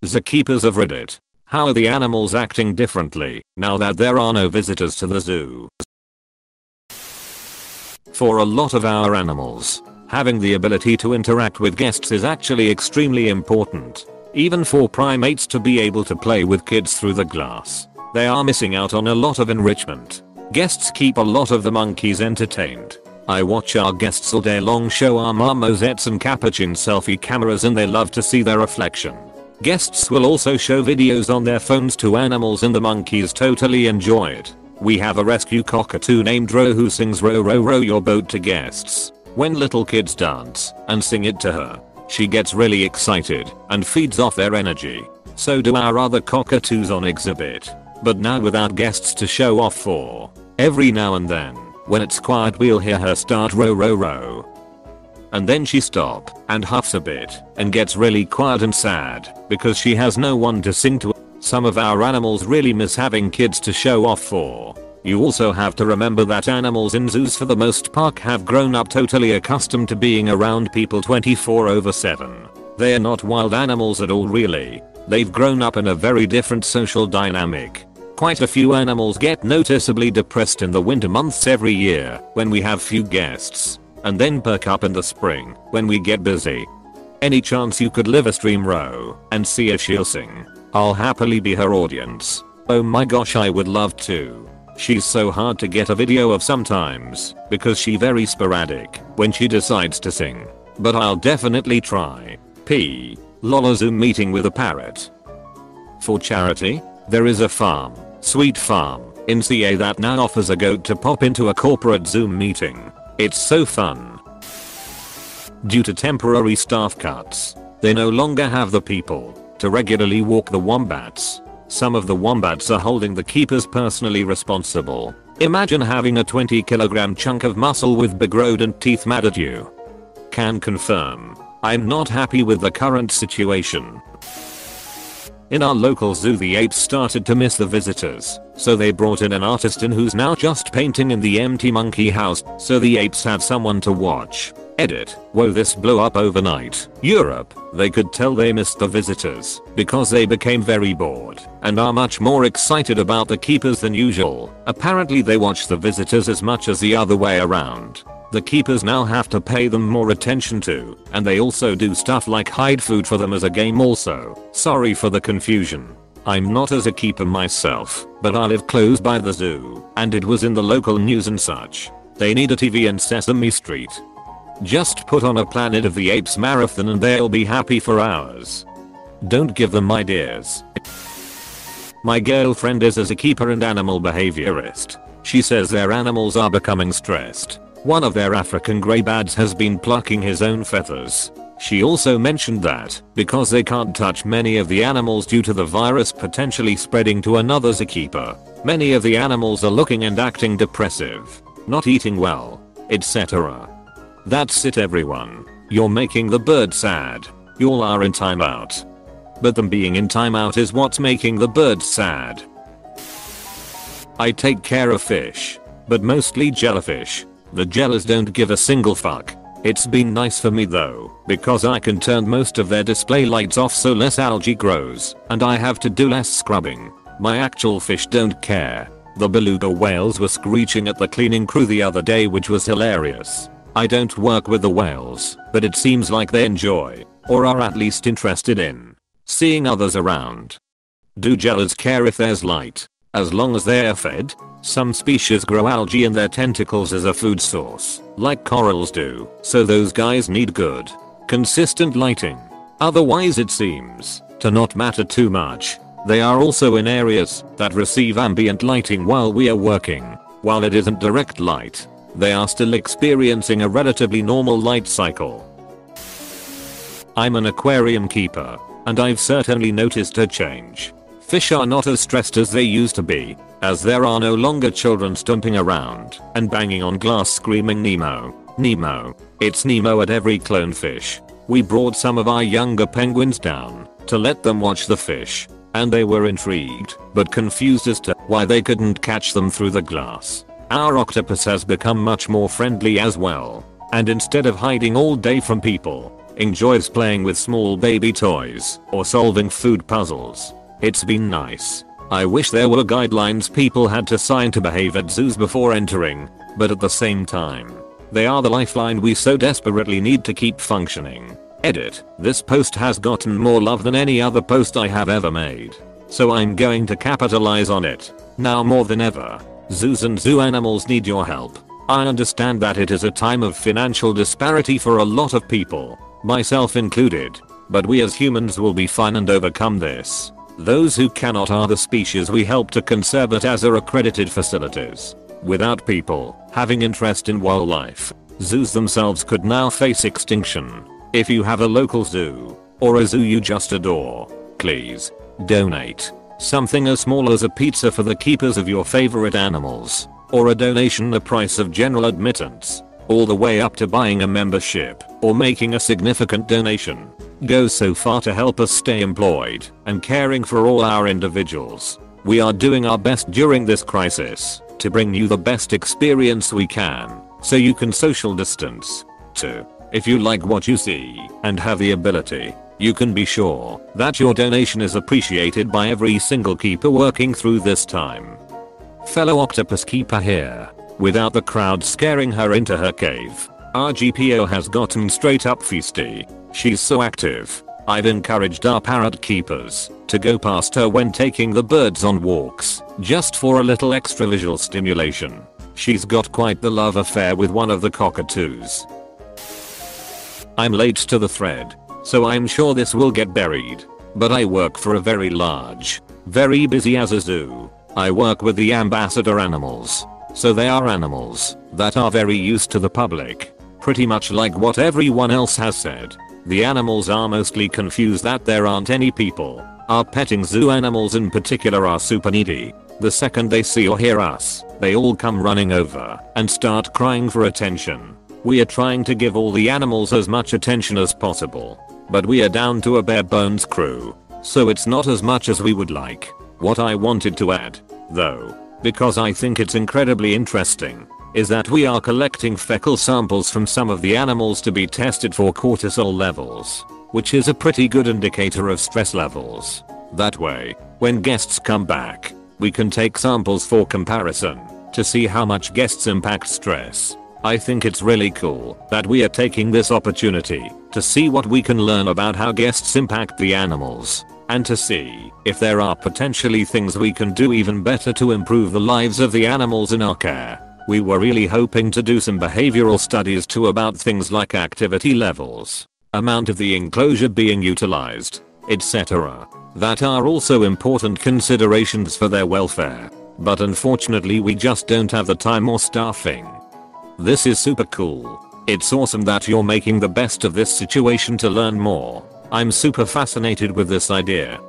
The keepers of Reddit. How are the animals acting differently now that there are no visitors to the zoo? For a lot of our animals, having the ability to interact with guests is actually extremely important. Even for primates to be able to play with kids through the glass, they are missing out on a lot of enrichment. Guests keep a lot of the monkeys entertained. I watch our guests all day long show our marmosets and capuchin selfie cameras and they love to see their reflection. Guests will also show videos on their phones to animals and the monkeys totally enjoy it. We have a rescue cockatoo named Ro who sings row row row your boat to guests. When little kids dance and sing it to her, she gets really excited and feeds off their energy. So do our other cockatoos on exhibit. But now without guests to show off for. Every now and then, when it's quiet we'll hear her start row row row. And then she stop and huffs a bit and gets really quiet and sad because she has no one to sing to. Some of our animals really miss having kids to show off for. You also have to remember that animals in zoos for the most part have grown up totally accustomed to being around people 24/7. They're not wild animals at all really. They've grown up in a very different social dynamic. Quite a few animals get noticeably depressed in the winter months every year when we have few guests, and then perk up in the spring when we get busy. Any chance you could live a stream Ro and see if she'll sing? I'll happily be her audience. Oh my gosh, I would love to. She's so hard to get a video of sometimes because she's very sporadic when she decides to sing. But I'll definitely try. P. Lol, a Zoom meeting with a parrot. For charity? There is a farm, Sweet Farm, in CA that now offers a goat to pop into a corporate Zoom meeting. It's so fun. Due to temporary staff cuts, they no longer have the people to regularly walk the wombats. Some of the wombats are holding the keepers personally responsible. Imagine having a 20 kg chunk of muscle with big rodent teeth mad at you. Can confirm. I'm not happy with the current situation. In our local zoo the apes started to miss the visitors, so they brought in an artist in who's now just painting in the empty monkey house so the apes have someone to watch. Edit. Whoa, this blew up overnight. Europe. They could tell they missed the visitors because they became very bored and are much more excited about the keepers than usual. Apparently they watch the visitors as much as the other way around. The keepers now have to pay them more attention to, and they also do stuff like hide food for them as a game also. Sorry for the confusion. I'm not as a keeper myself, but I live close by the zoo, and it was in the local news and such. They need a TV in Sesame Street. Just put on a Planet of the Apes marathon and they'll be happy for hours. Don't give them ideas. My girlfriend is a zookeeper and animal behaviorist. She says their animals are becoming stressed. One of their African greybads has been plucking his own feathers. She also mentioned that, because they can't touch many of the animals due to the virus potentially spreading to another zookeeper, many of the animals are looking and acting depressive, not eating well, etc. That's it everyone. You're making the bird sad. Y'all are in timeout. But them being in timeout is what's making the birds sad. I take care of fish, but mostly jellyfish. The jellies don't give a single fuck. It's been nice for me though, because I can turn most of their display lights off so less algae grows, and I have to do less scrubbing. My actual fish don't care. The beluga whales were screeching at the cleaning crew the other day, which was hilarious. I don't work with the whales, but it seems like they enjoy, or are at least interested in, seeing others around. Do jellies care if there's light? As long as they're fed? Some species grow algae in their tentacles as a food source, like corals do, so those guys need good, consistent lighting. Otherwise it seems to not matter too much. They are also in areas that receive ambient lighting while we are working. While it isn't direct light, they are still experiencing a relatively normal light cycle. I'm an aquarium keeper, and I've certainly noticed a change. Fish are not as stressed as they used to be, as there are no longer children stomping around and banging on glass screaming Nemo, Nemo. It's Nemo at every clone fish. We brought some of our younger penguins down to let them watch the fish, and they were intrigued but confused as to why they couldn't catch them through the glass. Our octopus has become much more friendly as well, and instead of hiding all day from people, enjoys playing with small baby toys or solving food puzzles. It's been nice. I wish there were guidelines people had to sign to behave at zoos before entering, but at the same time, they are the lifeline we so desperately need to keep functioning. Edit. This post has gotten more love than any other post I have ever made, so I'm going to capitalize on it. Now more than ever, zoos and zoo animals need your help. I understand that it is a time of financial disparity for a lot of people, myself included, but we as humans will be fine and overcome this. Those who cannot are the species we help to conserve it as are accredited facilities. Without people having interest in wildlife, zoos themselves could now face extinction. If you have a local zoo, or a zoo you just adore, please donate. Something as small as a pizza for the keepers of your favorite animals, or a donation the price of general admittance, all the way up to buying a membership or making a significant donation, goes so far to help us stay employed and caring for all our individuals. We are doing our best during this crisis to bring you the best experience we can, so you can social distance too. If you like what you see and have the ability, you can be sure that your donation is appreciated by every single keeper working through this time. Fellow octopus keeper here. Without the crowd scaring her into her cave, our GPO has gotten straight up feisty. She's so active. I've encouraged our parrot keepers to go past her when taking the birds on walks, just for a little extra visual stimulation. She's got quite the love affair with one of the cockatoos. I'm late to the thread, so I'm sure this will get buried, but I work for a very large, very busy as a zoo. I work with the ambassador animals, so they are animals that are very used to the public. Pretty much like what everyone else has said. The animals are mostly confused that there aren't any people. Our petting zoo animals in particular are super needy. The second they see or hear us, they all come running over and start crying for attention. We are trying to give all the animals as much attention as possible, but we are down to a bare bones crew, so it's not as much as we would like. What I wanted to add, though, because I think it's incredibly interesting, is that we are collecting fecal samples from some of the animals to be tested for cortisol levels, which is a pretty good indicator of stress levels. That way, when guests come back, we can take samples for comparison to see how much guests impact stress. I think it's really cool that we are taking this opportunity to see what we can learn about how guests impact the animals, and to see if there are potentially things we can do even better to improve the lives of the animals in our care. We were really hoping to do some behavioral studies too about things like activity levels, amount of the enclosure being utilized, etc. That are also important considerations for their welfare, but unfortunately we just don't have the time or staffing. This is super cool. It's awesome that you're making the best of this situation to learn more. I'm super fascinated with this idea.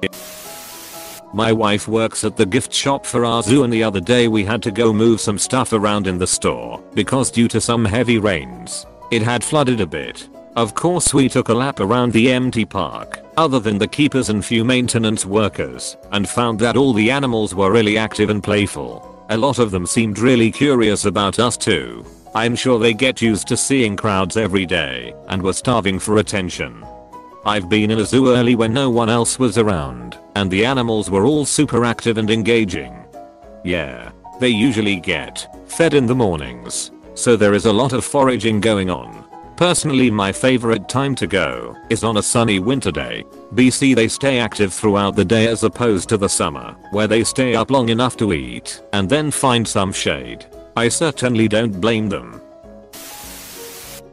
My wife works at the gift shop for our zoo, and the other day we had to go move some stuff around in the store because due to some heavy rains, it had flooded a bit. Of course we took a lap around the empty park, other than the keepers and few maintenance workers, and found that all the animals were really active and playful. A lot of them seemed really curious about us too. I'm sure they get used to seeing crowds every day and were starving for attention. I've been in a zoo early when no one else was around, and the animals were all super active and engaging. Yeah, they usually get fed in the mornings, so there is a lot of foraging going on. Personally, my favorite time to go is on a sunny winter day. BC they stay active throughout the day as opposed to the summer, where they stay up long enough to eat and then find some shade. I certainly don't blame them.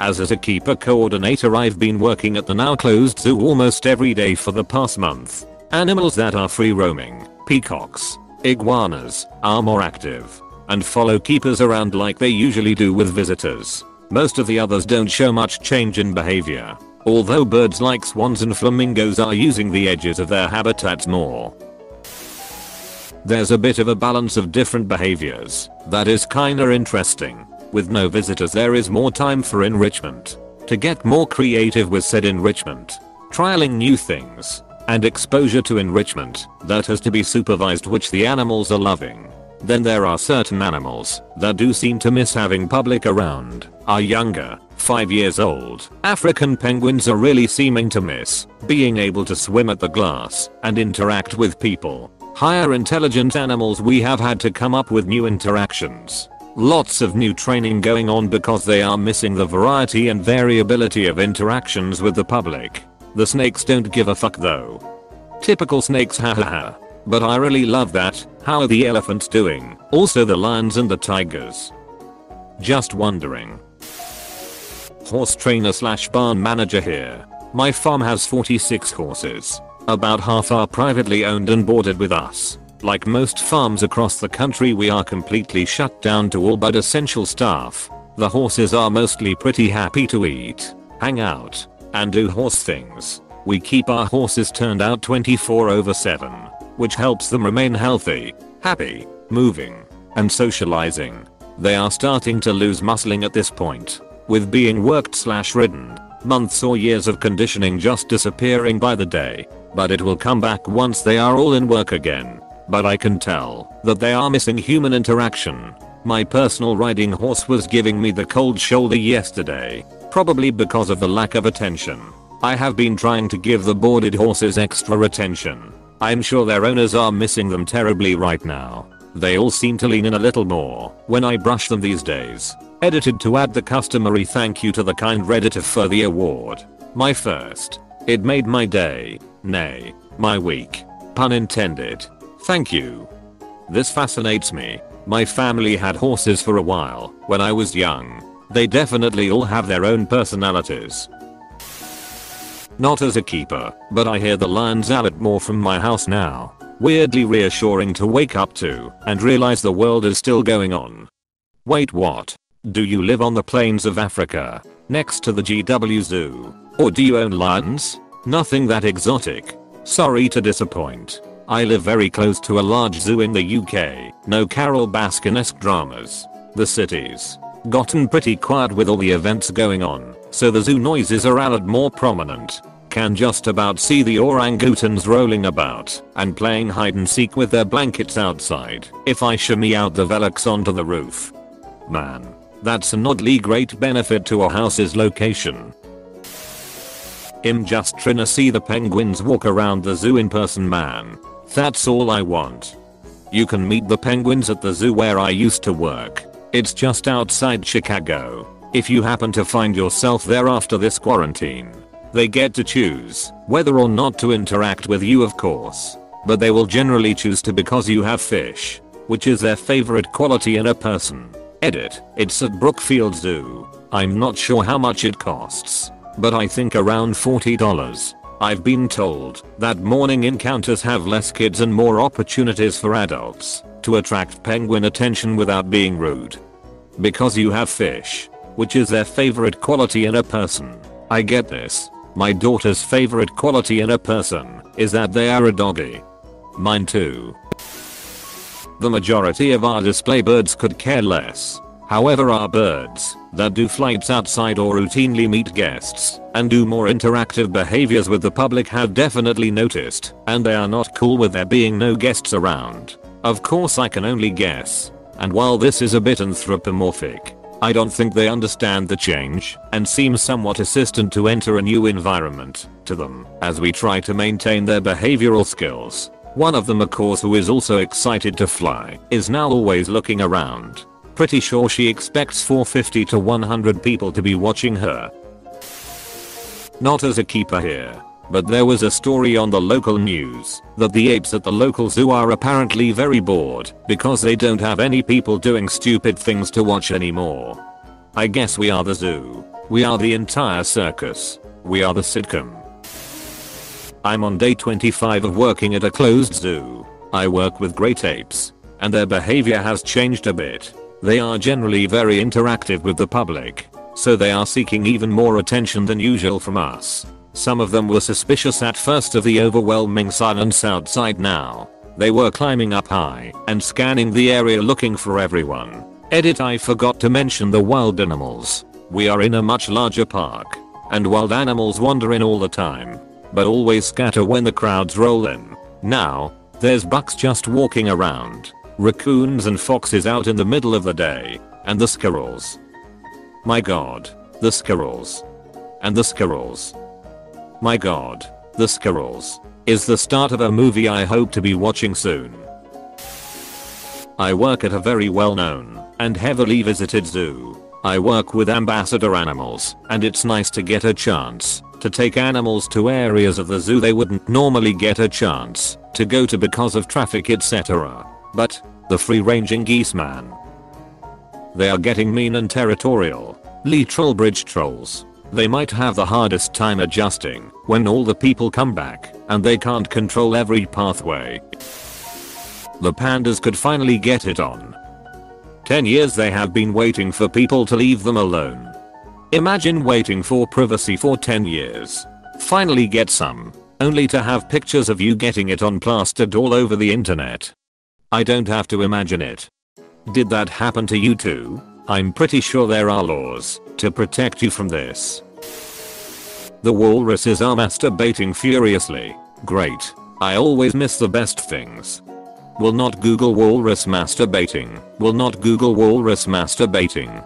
As a keeper coordinator, I've been working at the now closed zoo almost every day for the past month. Animals that are free roaming, peacocks, iguanas, are more active and follow keepers around like they usually do with visitors. Most of the others don't show much change in behavior, although birds like swans and flamingos are using the edges of their habitats more. There's a bit of a balance of different behaviors that is kinda interesting. With no visitors, there is more time for enrichment. To get more creative with said enrichment, trialing new things, and exposure to enrichment that has to be supervised, which the animals are loving. Then there are certain animals that do seem to miss having public around. are younger, 5 years old. African penguins are really seeming to miss being able to swim at the glass and interact with people. Higher intelligent animals, we have had to come up with new interactions. Lots of new training going on because they are missing the variety and variability of interactions with the public. The snakes don't give a fuck though. Typical snakes, hahaha. But I really love that. How are the elephants doing? Also the lions and the tigers. Just wondering. Horse trainer / barn manager here. My farm has 46 horses. About half are privately owned and boarded with us. Like most farms across the country, we are completely shut down to all but essential staff. The horses are mostly pretty happy to eat, hang out, and do horse things. We keep our horses turned out 24/7, which helps them remain healthy, happy, moving, and socializing. They are starting to lose muscling at this point, with being worked / ridden, months or years of conditioning just disappearing by the day. But it will come back once they are all in work again. But I can tell that they are missing human interaction. My personal riding horse was giving me the cold shoulder yesterday, probably because of the lack of attention. I have been trying to give the boarded horses extra attention. I'm sure their owners are missing them terribly right now. They all seem to lean in a little more when I brush them these days. Edited to add the customary thank you to the kind Redditor for the award. My first. It made my day. Nay, my week. Pun intended. Thank you. This fascinates me. My family had horses for a while when I was young. They definitely all have their own personalities. Not as a keeper, but I hear the lions a lot more from my house now. Weirdly reassuring to wake up to and realize the world is still going on. Wait, what? Do you live on the plains of Africa, next to the GW Zoo? Or do you own lions? Nothing that exotic. Sorry to disappoint. I live very close to a large zoo in the UK. No Carol Baskin-esque dramas. The city's gotten pretty quiet with all the events going on, so the zoo noises are a lot more prominent. Can just about see the orangutans rolling about and playing hide and seek with their blankets outside if I shimmy out the Velux onto the roof. Man, that's an oddly great benefit to a house's location. I'm just tryna see the penguins walk around the zoo in person, man. That's all I want. You can meet the penguins at the zoo where I used to work. It's just outside Chicago. If you happen to find yourself there after this quarantine, they get to choose whether or not to interact with you, of course. But they will generally choose to because you have fish, which is their favorite quality in a person. Edit. It's at Brookfield Zoo. I'm not sure how much it costs, but I think around $40. I've been told that morning encounters have less kids and more opportunities for adults to attract penguin attention without being rude. Because you have fish, which is their favorite quality in a person. I get this. My daughter's favorite quality in a person is that they are a doggy. Mine too. The majority of our display birds could care less. However, our birds that do flights outside or routinely meet guests and do more interactive behaviors with the public have definitely noticed, and they are not cool with there being no guests around. Of course, I can only guess, and while this is a bit anthropomorphic, I don't think they understand the change and seem somewhat hesitant to enter a new environment to them as we try to maintain their behavioral skills. One of them, of course, who is also excited to fly, is now always looking around. Pretty sure she expects 450 to 100 people to be watching her. Not as a keeper here, but there was a story on the local news that the apes at the local zoo are apparently very bored because they don't have any people doing stupid things to watch anymore. I guess we are the zoo. We are the entire circus. We are the sitcom. I'm on day 25 of working at a closed zoo. I work with great apes, and their behavior has changed a bit. They are generally very interactive with the public, so they are seeking even more attention than usual from us. Some of them were suspicious at first of the overwhelming silence outside. Now they were climbing up high and scanning the area looking for everyone. Edit. I forgot to mention the wild animals. We are in a much larger park, and wild animals wander in all the time, but always scatter when the crowds roll in. Now, there's bucks just walking around, raccoons and foxes out in the middle of the day, and the squirrels. My god. The squirrels. And the squirrels. My god. The squirrels. Is the start of a movie I hope to be watching soon. I work at a very well-known and heavily visited zoo. I work with ambassador animals, and it's nice to get a chance to take animals to areas of the zoo they wouldn't normally get a chance to go to because of traffic, etc. But the free-ranging geese, man. They are getting mean and territorial. Literal bridge trolls. They might have the hardest time adjusting when all the people come back and they can't control every pathway. The pandas could finally get it on. 10 years they have been waiting for people to leave them alone. Imagine waiting for privacy for 10 years. Finally get some, only to have pictures of you getting it on plastered all over the internet. I don't have to imagine it. Did that happen to you too? I'm pretty sure there are laws to protect you from this. The walruses are masturbating furiously. Great. I always miss the best things. Will not Google walrus masturbating. Will not Google walrus masturbating.